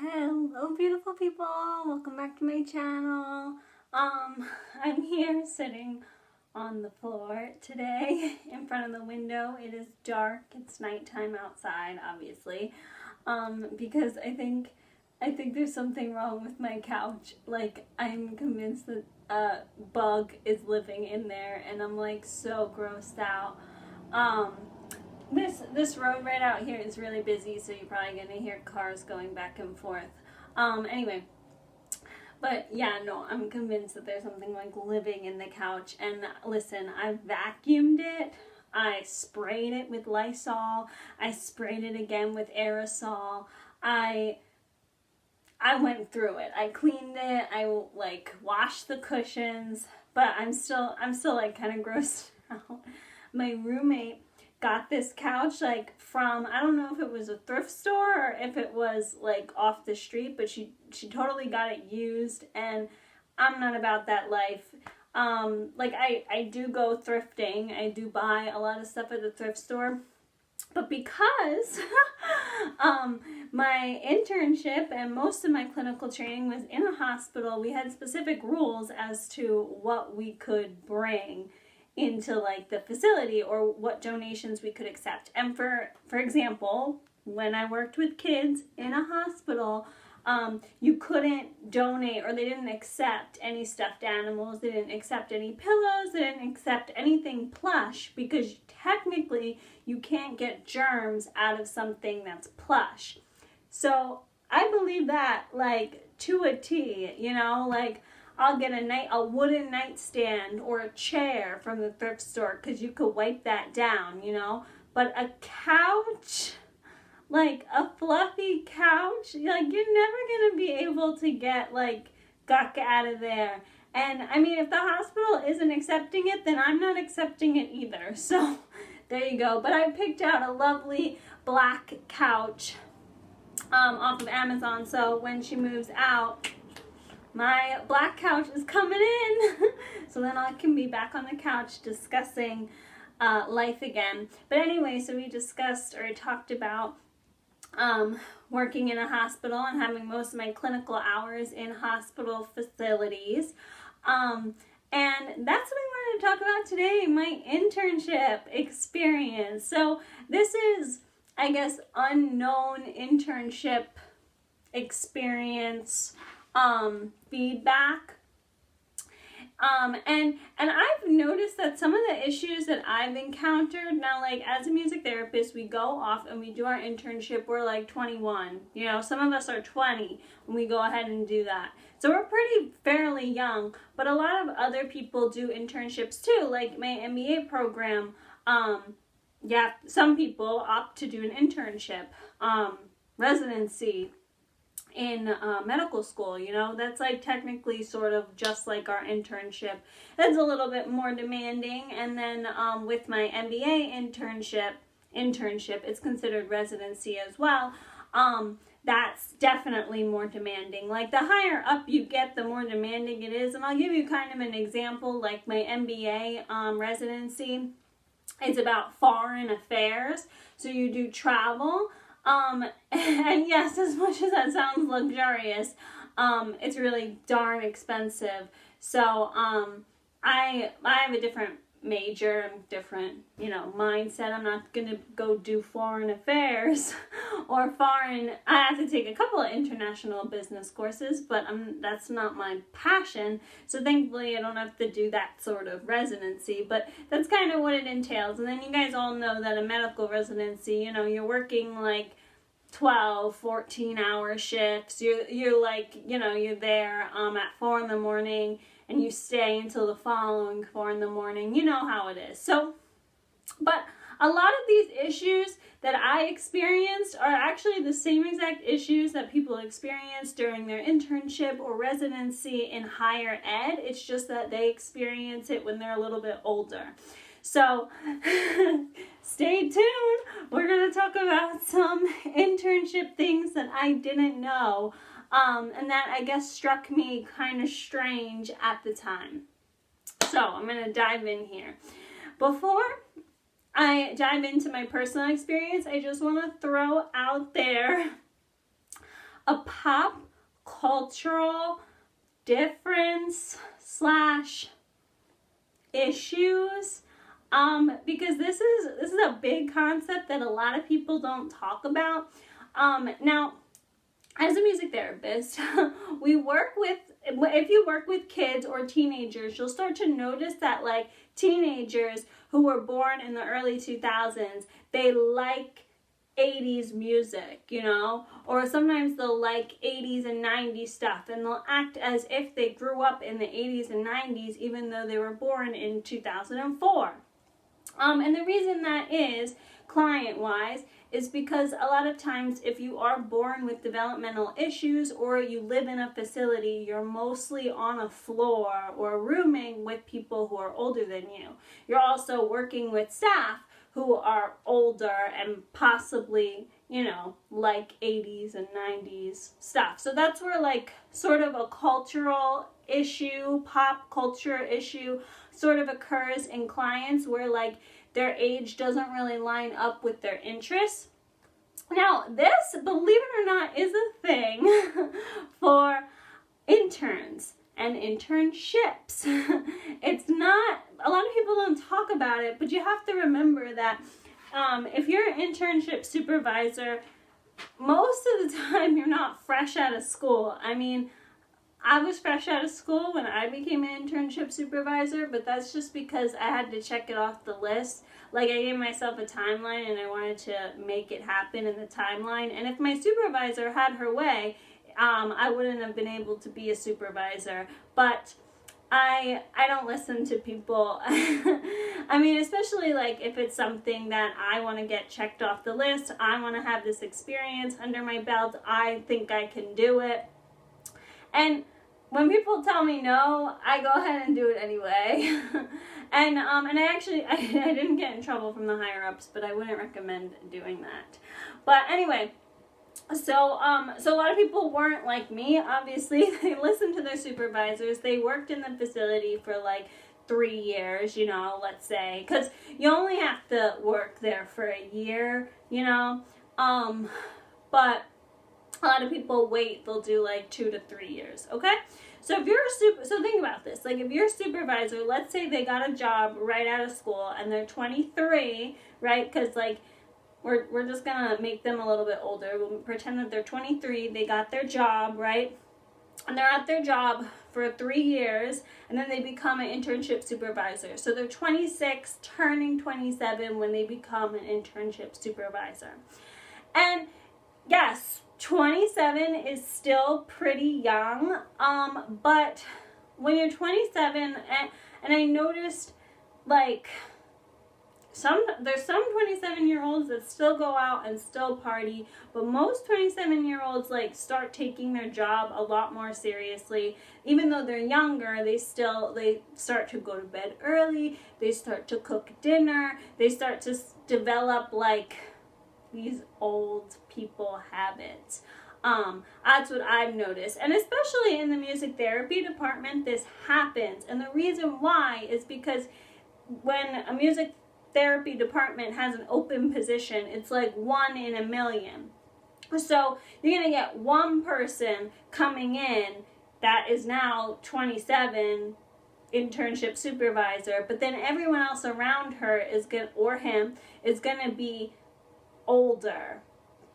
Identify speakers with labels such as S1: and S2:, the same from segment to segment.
S1: Hello beautiful people, welcome back to my channel. I'm here sitting on the floor today in front of the window. It is dark, it's nighttime outside obviously, because I think there's something wrong with my couch. Like, I'm convinced that a bug is living in there and I'm like so grossed out. This road right out here is really busy, so you're probably gonna hear cars going back and forth. Anyway, but yeah, no, I'm convinced that there's something like living in the couch. And listen, I vacuumed it, I sprayed it with Lysol, I sprayed it again with aerosol. I went through it. I cleaned it. I like washed the cushions, but I'm still like kind of grossed out. My roommate got this couch like from, I don't know if it was a thrift store or if it was like off the street, but she totally got it used, and I'm not about that life. Like I do go thrifting. I do buy a lot of stuff at the thrift store. But because my internship and most of my clinical training was in a hospital, we had specific rules as to what we could bring into like the facility or what donations we could accept. And for example, when I worked with kids in a hospital, you couldn't donate, or they didn't accept any stuffed animals, they didn't accept any pillows, they didn't accept anything plush, because technically you can't get germs out of something that's plush. So I believe that like to a T, you know, like I'll get a wooden nightstand or a chair from the thrift store because you could wipe that down, you know. But a couch, like a fluffy couch, like you're never going to be able to get like guck out of there. And I mean, if the hospital isn't accepting it, then I'm not accepting it either. So there you go. But I picked out a lovely black couch off of Amazon. So when she moves out, my black couch is coming in. So then I can be back on the couch discussing life again. But anyway, so we discussed, or I talked about working in a hospital and having most of my clinical hours in hospital facilities. And that's what I wanted to talk about today, my internship experience. So this is, I guess, unknown internship experience feedback. And I've noticed that some of the issues that I've encountered now, like as a music therapist, we go off and we do our internship. We're like 21, you know, some of us are 20 when we go ahead and do that. So we're fairly young, but a lot of other people do internships too, like my MBA program. Yeah, some people opt to do an internship, residency in medical school, you know, that's like technically sort of just like our internship. It's a little bit more demanding. And then with my MBA internship, it's considered residency as well. That's definitely more demanding. Like the higher up you get, the more demanding it is. And I'll give you kind of an example, like my MBA residency. It's about foreign affairs. So you do travel. And yes, as much as that sounds luxurious, it's really darn expensive. So, I have a different major, different, you know, mindset. I'm not gonna go do foreign affairs or I have to take a couple of international business courses, but that's not my passion. So thankfully I don't have to do that sort of residency, but that's kind of what it entails. And then you guys all know that a medical residency, you know, you're working like 12, 14-hour shifts. You're like, you know, you're there at 4 in the morning and you stay until the following 4 in the morning. You know how it is. So, but a lot of these issues that I experienced are actually the same exact issues that people experience during their internship or residency in higher ed. It's just that they experience it when they're a little bit older. So stay tuned. We're going to talk about some internship things that I didn't know, and that I guess struck me kind of strange at the time. So I'm going to dive in here. Before I dive into my personal experience, I just want to throw out there a pop cultural difference slash issues, because this is a big concept that a lot of people don't talk about. Now, as a music therapist, if you work with kids or teenagers, you'll start to notice that like teenagers who were born in the early 2000s, they like 80s music, you know, or sometimes they'll like 80s and 90s stuff, and they'll act as if they grew up in the 80s and 90s even though they were born in 2004. And the reason that is, client-wise, is because a lot of times if you are born with developmental issues or you live in a facility, you're mostly on a floor or rooming with people who are older than you. You're also working with staff who are older and possibly, you know, like 80s and 90s stuff. So that's where like sort of a cultural issue, pop culture issue sort of occurs in clients where like their age doesn't really line up with their interests. Now, this, believe it or not, is a thing for interns and internships. It's not, a lot of people don't talk about it, but you have to remember that if you're an internship supervisor, most of the time you're not fresh out of school. I mean, I was fresh out of school when I became an internship supervisor, but that's just because I had to check it off the list. Like, I gave myself a timeline and I wanted to make it happen in the timeline. And if my supervisor had her way, I wouldn't have been able to be a supervisor. But I don't listen to people. I mean, especially like if it's something that I want to get checked off the list, I want to have this experience under my belt, I think I can do it. And when people tell me no, I go ahead and do it anyway. And I didn't get in trouble from the higher ups, but I wouldn't recommend doing that. But anyway, so a lot of people weren't like me. Obviously, they listened to their supervisors. They worked in the facility for like 3 years, you know, let's say, because you only have to work there for a year, you know. But a lot of people wait, they'll do like 2 to 3 years, okay? So if you're so think about this, like if you're a supervisor, let's say they got a job right out of school and they're 23, right? Because like we're just gonna make them a little bit older. We'll pretend that they're 23, they got their job, right? And they're at their job for 3 years, and then they become an internship supervisor. So they're 26, turning 27 when they become an internship supervisor. And yes, 27 is still pretty young, but when you're 27, and I noticed like there's some 27-year-olds that still go out and still party, but most 27-year-olds like start taking their job a lot more seriously. Even though they're younger, they start to go to bed early, they start to cook dinner, they start to develop like these old people habits. That's what I've noticed, and especially in the music therapy department, this happens. And the reason why is because when a music therapy department has an open position, it's like 1 in a million. So you're gonna get one person coming in that is now 27, internship supervisor, but then everyone else around her is gonna be older,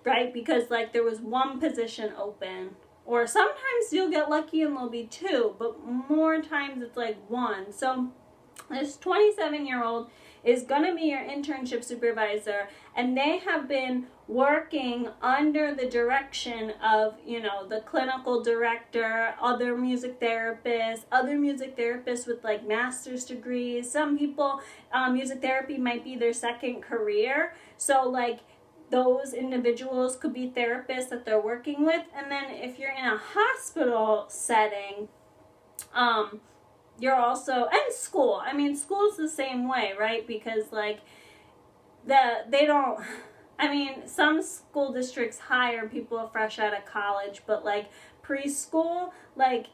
S1: right? Because like there was one position open, or sometimes you'll get lucky and there'll be 2, but more times it's like 1. So this 27-year-old is gonna be your internship supervisor, and they have been working under the direction of, you know, the clinical director, other music therapists with like master's degrees. Some people, music therapy might be their second career. So like those individuals could be therapists that they're working with. And then if you're in a hospital setting, you're also, and school. I mean, school's the same way, right? Because like some school districts hire people fresh out of college, but like preschool, like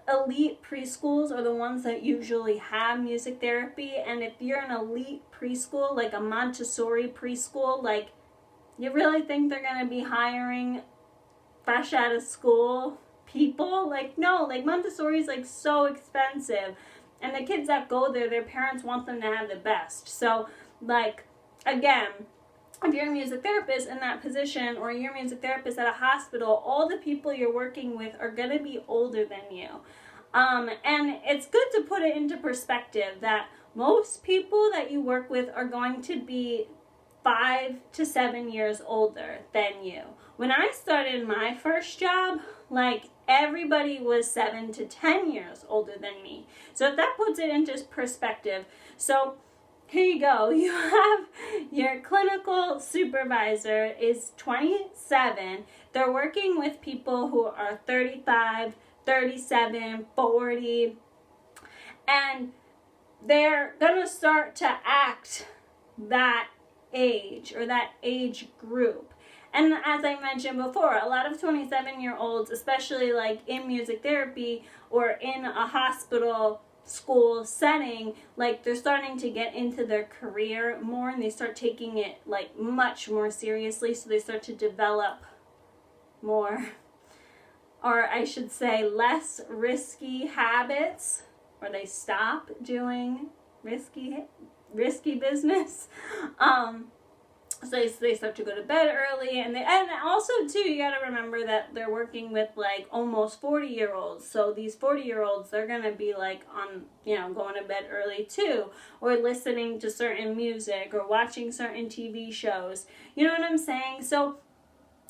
S1: elite preschools are the ones that usually have music therapy. And if you're an elite preschool, like a Montessori preschool, like you really think they're going to be hiring fresh out of school people. Like, no, like Montessori is like so expensive. And the kids that go there, their parents want them to have the best. So, like, again, if you're a music therapist in that position, or you're a music therapist at a hospital, all the people you're working with are going to be older than you. And it's good to put it into perspective that most people that you work with are going to be 5 to 7 years older than you. When I started my first job, like, everybody was 7 to 10 years older than me. So if that puts it into perspective, so here you go. You have your clinical supervisor is 27. They're working with people who are 35, 37, 40, and they're going to start to act that age or that age group. And as I mentioned before, a lot of 27-year-olds, especially like in music therapy or in a hospital school setting, like they're starting to get into their career more, and they start taking it like much more seriously. So they start to develop more, or I should say less risky habits, or they stop doing risky business. So they start to go to bed early, and also too, you got to remember that they're working with like almost 40-year-olds. So these 40-year-olds, they're gonna be like on, going to bed early too, or listening to certain music, or watching certain TV shows. You know what I'm saying? So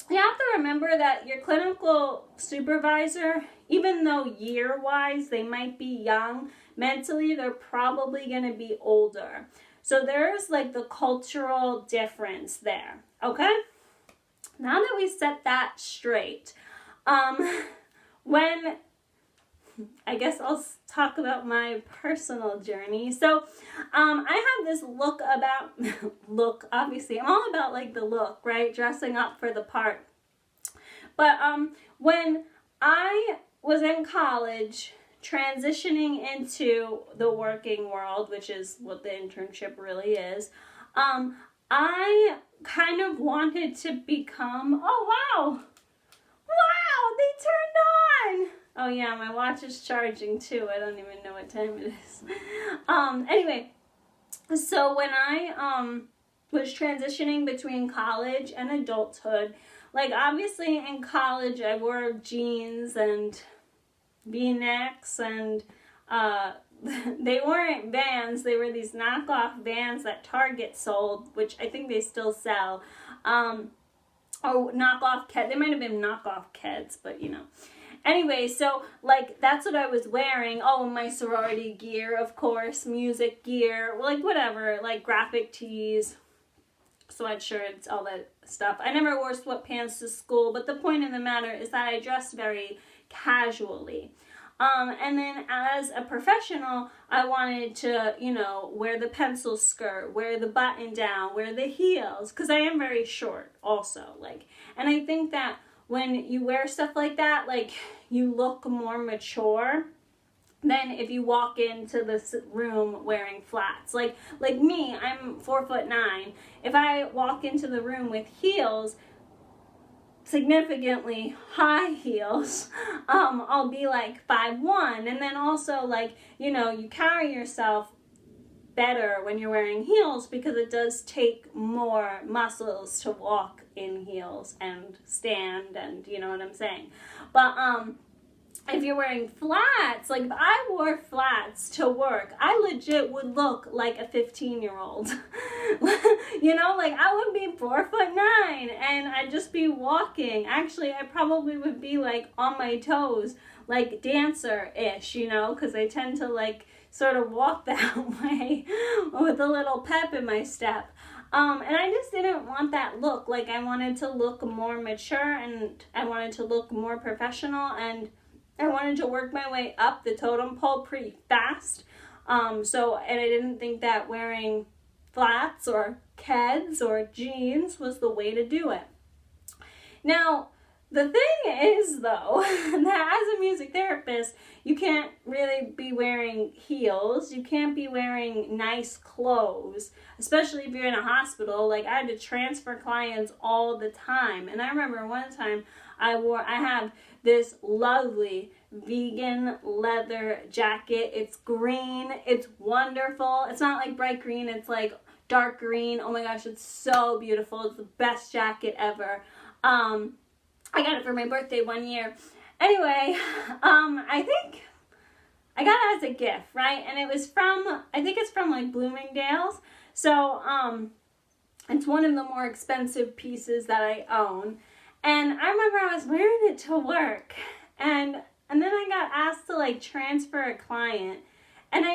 S1: you have to remember that your clinical supervisor, even though year-wise they might be young, mentally they're probably gonna be older. So there's like the cultural difference there, okay? Now that we set that straight, when, I guess I'll talk about my personal journey. So I have this look, obviously, I'm all about like the look, right? Dressing up for the part. But when I was in college, transitioning into the working world, which is what the internship really is, I kind of wanted to become, wow, they turned on. Oh yeah, my watch is charging too. I don't even know what time it is. Anyway, so when I was transitioning between college and adulthood, like obviously in college I wore jeans and V-necks, and they weren't Vans, they were these knockoff Vans that Target sold, which I think they still sell, or knockoff Keds. They might have been knockoff Keds, but Anyway, so like that's what I was wearing. Oh, my sorority gear, of course, music gear, like whatever, like graphic tees, sweatshirts, all that stuff. I never wore sweatpants to school, but the point of the matter is that I dressed very casually. And then as a professional, I wanted to, wear the pencil skirt, wear the button down, wear the heels, because I am very short also, and I think that when you wear stuff like that, like, you look more mature than if you walk into this room wearing flats. Like me, I'm 4'9". If I walk into the room with heels, significantly high heels, I'll be like 5'1", and then also you carry yourself better when you're wearing heels, because it does take more muscles to walk in heels and stand, and you know what I'm saying. But if you're wearing flats, like if I wore flats to work, I legit would look like a 15-year-old. I would be 4'9", and I'd just be walking. Actually, I probably would be like on my toes, like dancer-ish, because I tend to sort of walk that way with a little pep in my step. And I just didn't want that look. Like, I wanted to look more mature, and I wanted to look more professional, and I wanted to work my way up the totem pole pretty fast. And I didn't think that wearing flats or Keds or jeans was the way to do it. Now, The thing is, though, that as a music therapist, you can't really be wearing heels. You can't be wearing nice clothes, especially if you're in a hospital. Like, I had to transfer clients all the time. And I remember one time I have this lovely vegan leather jacket. It's green. It's wonderful. It's not like bright green. It's like dark green. Oh my gosh, it's so beautiful. It's the best jacket ever. I got it for my birthday one year. Anyway, I think I got it as a gift, right? And it was from, I think it's from like Bloomingdale's. So, it's one of the more expensive pieces that I own. And I remember I was wearing it to work. And then I got asked to like transfer a client. And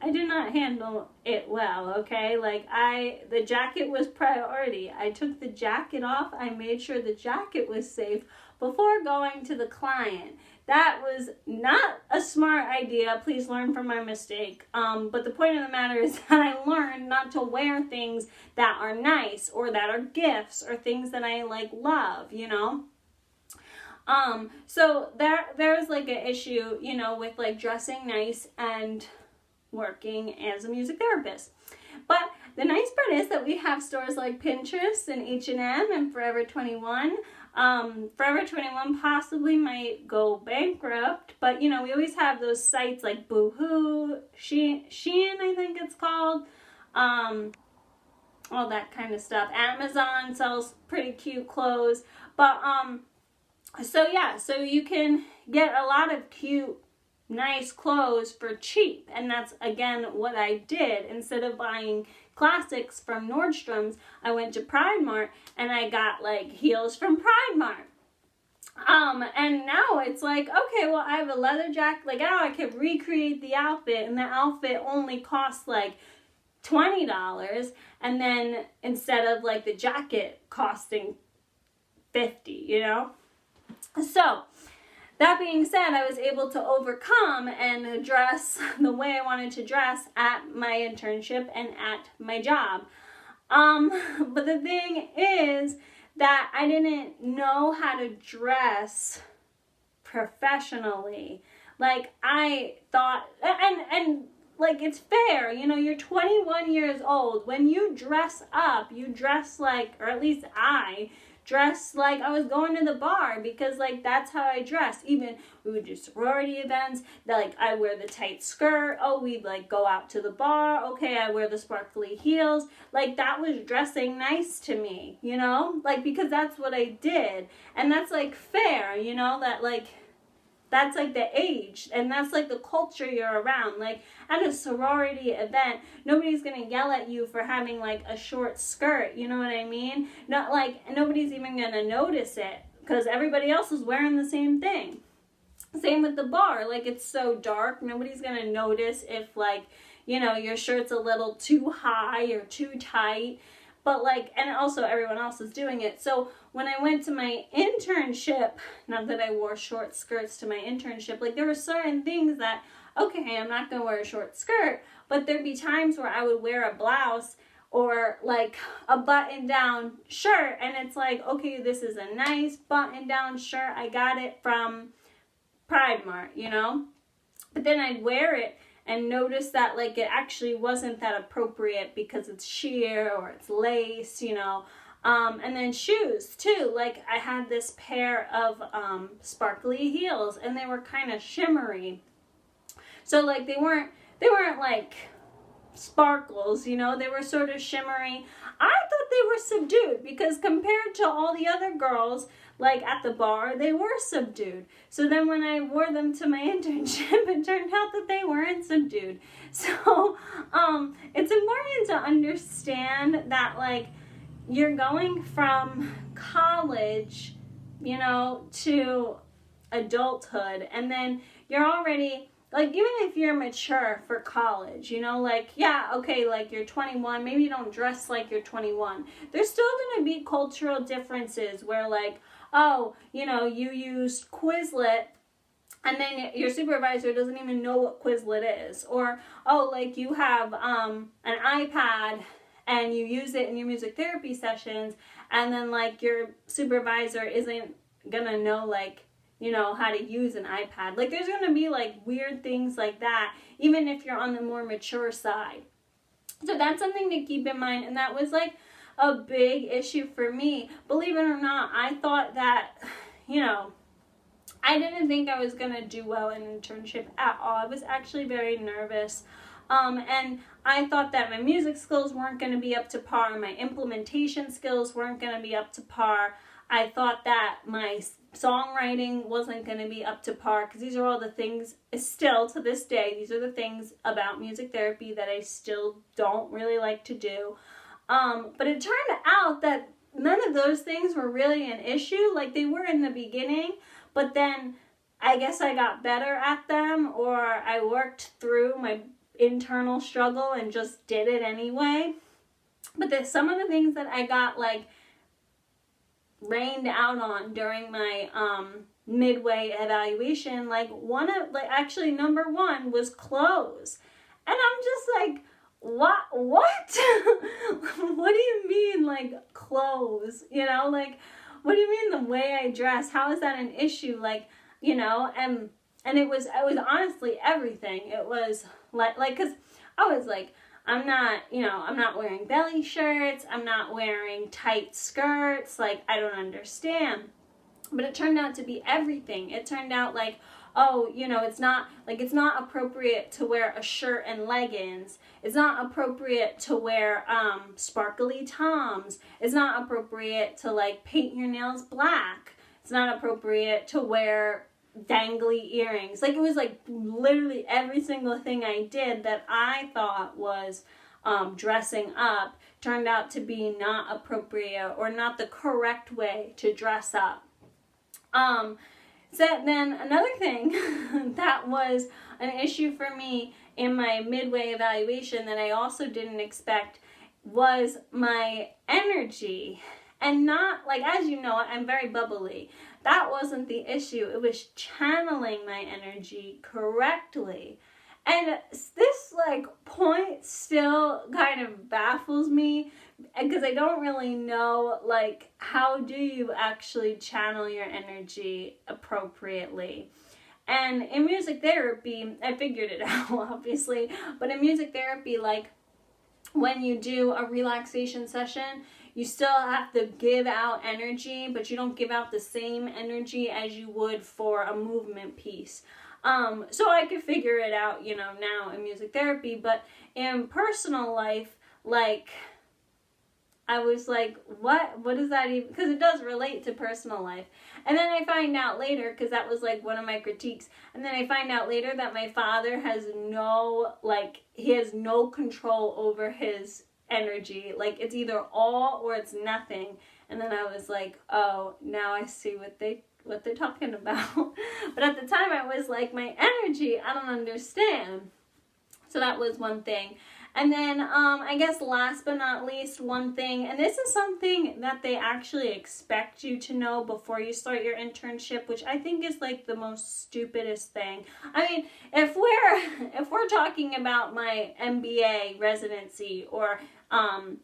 S1: I did not handle it well, okay? Like, the jacket was priority. I took the jacket off. I made sure the jacket was safe before going to the client. That was not a smart idea. Please learn from my mistake. But the point of the matter is that I learned not to wear things that are nice or that are gifts or things that I, like, love, you know? So there's, like, an issue, you know, with, like, dressing nice and working as a music therapist. But the nice part is that we have stores like Pinterest and H&M and Forever 21. Forever 21 possibly might go bankrupt, but you know, we always have those sites like Boohoo, Shein, I think it's called, all that kind of stuff. Amazon sells pretty cute clothes, but so yeah, so you can get a lot of cute nice clothes for cheap, and that's again what I did. Instead of buying classics from Nordstrom's, I went to Pride Mart and I got like heels from Pride Mart. And now it's like, okay, well, I have a leather jacket, like now I could recreate the outfit, and the outfit only costs like $20, and then instead of like the jacket costing $50, you know? So that being said, I was able to overcome and dress the way I wanted to dress at my internship and at my job. But the thing is that I didn't know how to dress professionally. Like, I thought, and like, it's fair, you know, you're 21 years old. When you dress up, you dress like, or at least I dressed like I was going to the bar, because like that's how I dressed. Even we would do sorority events, like I wear the tight skirt. Oh, we'd like go out to the bar. Okay, I wear the sparkly heels. Like, that was dressing nice to me, you know, like, because that's what I did. And that's like fair, you know, that like that's like the age, and that's like the culture you're around. Like, at a sorority event, nobody's gonna yell at you for having like a short skirt, you know what I mean? Not like, nobody's even gonna notice it because everybody else is wearing the same thing. Same with the bar, like, it's so dark, nobody's gonna notice if like, you know, your shirt's a little too high or too tight. But like, and also everyone else is doing it. So when I went to my internship, not that I wore short skirts to my internship, like there were certain things that, okay, I'm not going to wear a short skirt, but there'd be times where I would wear a blouse or like a button down shirt. And it's like, okay, this is a nice button down shirt. I got it from Pride Mart, you know, but then I'd wear it and notice that like it actually wasn't that appropriate because it's sheer or it's lace, you know. And then shoes too. Like, I had this pair of sparkly heels, and they were kind of shimmery. So like they weren't like sparkles, you know, they were sort of shimmery. I thought they were subdued because compared to all the other girls like at the bar, they were subdued. So then when I wore them to my internship, it turned out that they weren't subdued. So it's important to understand that like you're going from college, you know, to adulthood, and then you're already like, even if you're mature for college, you know, like, yeah, okay, like you're 21, maybe you don't dress like you're 21. There's still going to be cultural differences where like, oh, you know, you used Quizlet and then your supervisor doesn't even know what Quizlet is. Or, oh, like you have an iPad and you use it in your music therapy sessions, and then like your supervisor isn't gonna know like, you know, how to use an iPad. Like there's gonna be like weird things like that, even if you're on the more mature side. So that's something to keep in mind, and that was like a big issue for me. Believe it or not, I thought that, you know, I didn't think I was going to do well in internship at all. I was actually very nervous. And I thought that my music skills weren't going to be up to par. My implementation skills weren't going to be up to par. I thought that my songwriting wasn't going to be up to par, because these are all the things, still to this day, these are the things about music therapy that I still don't really like to do. But it turned out that none of those things were really an issue. Like they were in the beginning, but then I guess I got better at them, or I worked through my internal struggle and just did it anyway. But there's some of the things that I got like rained out on during my midway evaluation, actually number one was clothes. And I'm just like, what? What do you mean, like, clothes? You know, like, what do you mean the way I dress? How is that an issue? Like, you know, and it was honestly everything. It was like, because I was like, I'm not wearing belly shirts. I'm not wearing tight skirts. Like, I don't understand. But it turned out to be everything. It turned out like, oh, you know, it's not appropriate to wear a shirt and leggings. It's not appropriate to wear sparkly Toms. It's not appropriate to like paint your nails black. It's not appropriate to wear dangly earrings. Like, it was like literally every single thing I did that I thought was dressing up turned out to be not appropriate or not the correct way to dress up. So then another thing that was an issue for me in my midway evaluation that I also didn't expect was my energy. And not, like, as you know, I'm very bubbly. That wasn't the issue. It was channeling my energy correctly. And this, like, point still kind of baffles me, because I don't really know, like, how do you actually channel your energy appropriately? And in music therapy, I figured it out, obviously, but in music therapy, like, when you do a relaxation session, you still have to give out energy, but you don't give out the same energy as you would for a movement piece. So I could figure it out, you know, now in music therapy, but in personal life, like, I was like, what does that even, because it does relate to personal life. And then I find out later, because that was like one of my critiques, and then I find out later that my father has he has no control over his energy. Like, it's either all or it's nothing. And then I was like, oh, now I see what they're talking about. But at the time I was like, my energy, I don't understand. So that was one thing. And then I guess last but not least, one thing, and this is something that they actually expect you to know before you start your internship, which I think is like the most stupidest thing. I mean, if we're talking about my MBA residency or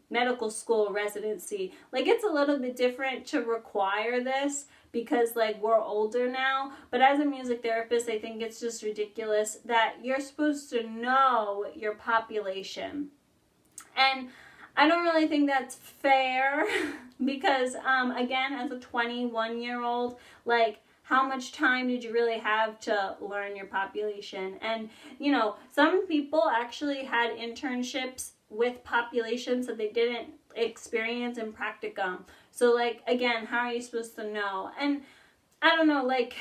S1: medical school residency, like, it's a little bit different to require this, because like we're older now. But as a music therapist, I think it's just ridiculous that you're supposed to know your population. And I don't really think that's fair because again, as a 21-year-old, like, how much time did you really have to learn your population? And, you know, some people actually had internships with populations that they didn't experience in practicum. So, like, again, how are you supposed to know? And I don't know, like,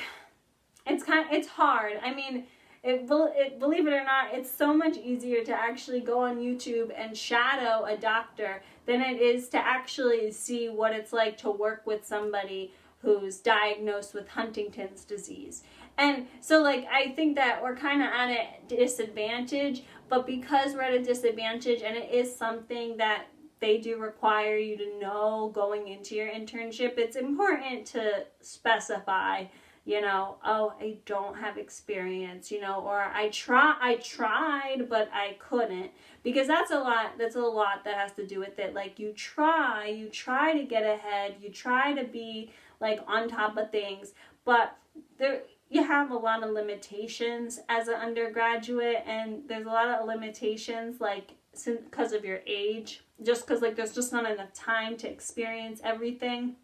S1: it's hard. I mean, believe it or not, it's so much easier to actually go on YouTube and shadow a doctor than it is to actually see what it's like to work with somebody who's diagnosed with Huntington's disease. And so, like, I think that we're kind of at a disadvantage, but because we're at a disadvantage and it is something that they do require you to know going into your internship, it's important to specify you know, oh, I don't have experience, you know, or I tried, but I couldn't, because that's a lot that has to do with it. Like, you try to get ahead, you try to be like on top of things, but you have a lot of limitations as an undergraduate, and there's a lot of limitations, like, because of your age, just because, like, there's just not enough time to experience everything.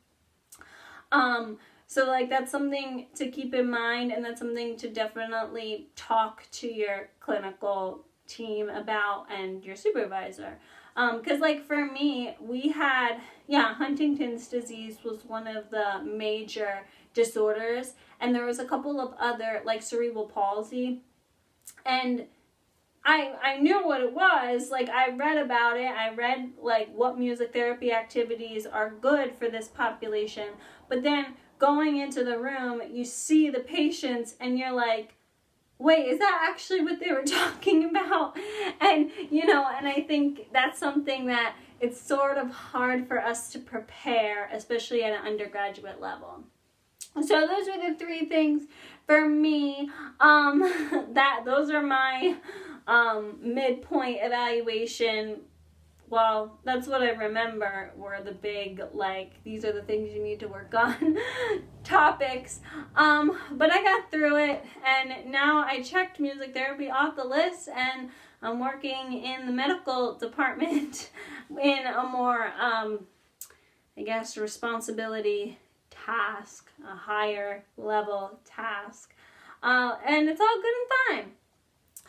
S1: So, like, that's something to keep in mind, and that's something to definitely talk to your clinical team about and your supervisor. Because, like, for me, we had, Huntington's disease was one of the major disorders, and there was a couple of other, like, cerebral palsy, and I knew what it was. Like, I read about it. I read, like, what music therapy activities are good for this population. But then going into the room, you see the patients and you're like, wait, is that actually what they were talking about? And, you know, and I think that's something that it's sort of hard for us to prepare, especially at an undergraduate level. So those are the 3 things for me. Those are my midpoint evaluation. Well, that's what I remember were the big, like, these are the things you need to work on topics. But I got through it, and now I checked music therapy off the list, and I'm working in the medical department in a more, responsibility task, a higher level task. And it's all good and fine.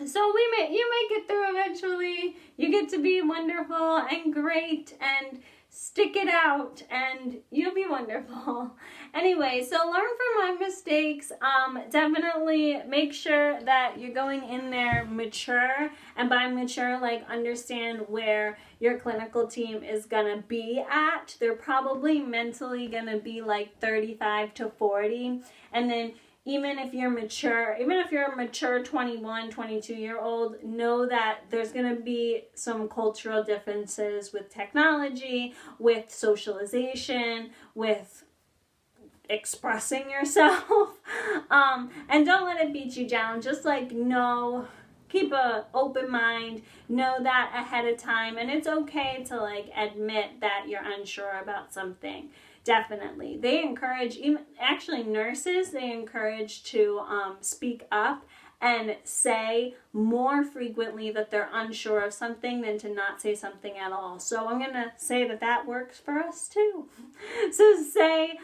S1: So you make it through eventually. You get to be wonderful and great and stick it out, and you'll be wonderful. Anyway, so learn from my mistakes. Definitely make sure that you're going in there mature, and by mature, like, understand where your clinical team is gonna be at. They're probably mentally gonna be like 35 to 40, and then even if you're a mature 21, 22-year-old, know that there's going to be some cultural differences with technology, with socialization, with expressing yourself. And don't let it beat you down. Just, like, keep an open mind, know that ahead of time, and it's okay to, like, admit that you're unsure about something. Definitely. They encourage, nurses, they encourage to speak up and say more frequently that they're unsure of something than to not say something at all. So I'm going to say that works for us too. So say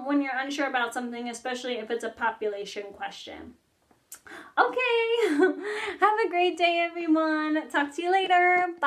S1: when you're unsure about something, especially if it's a population question. Okay. Have a great day, everyone. Talk to you later. Bye.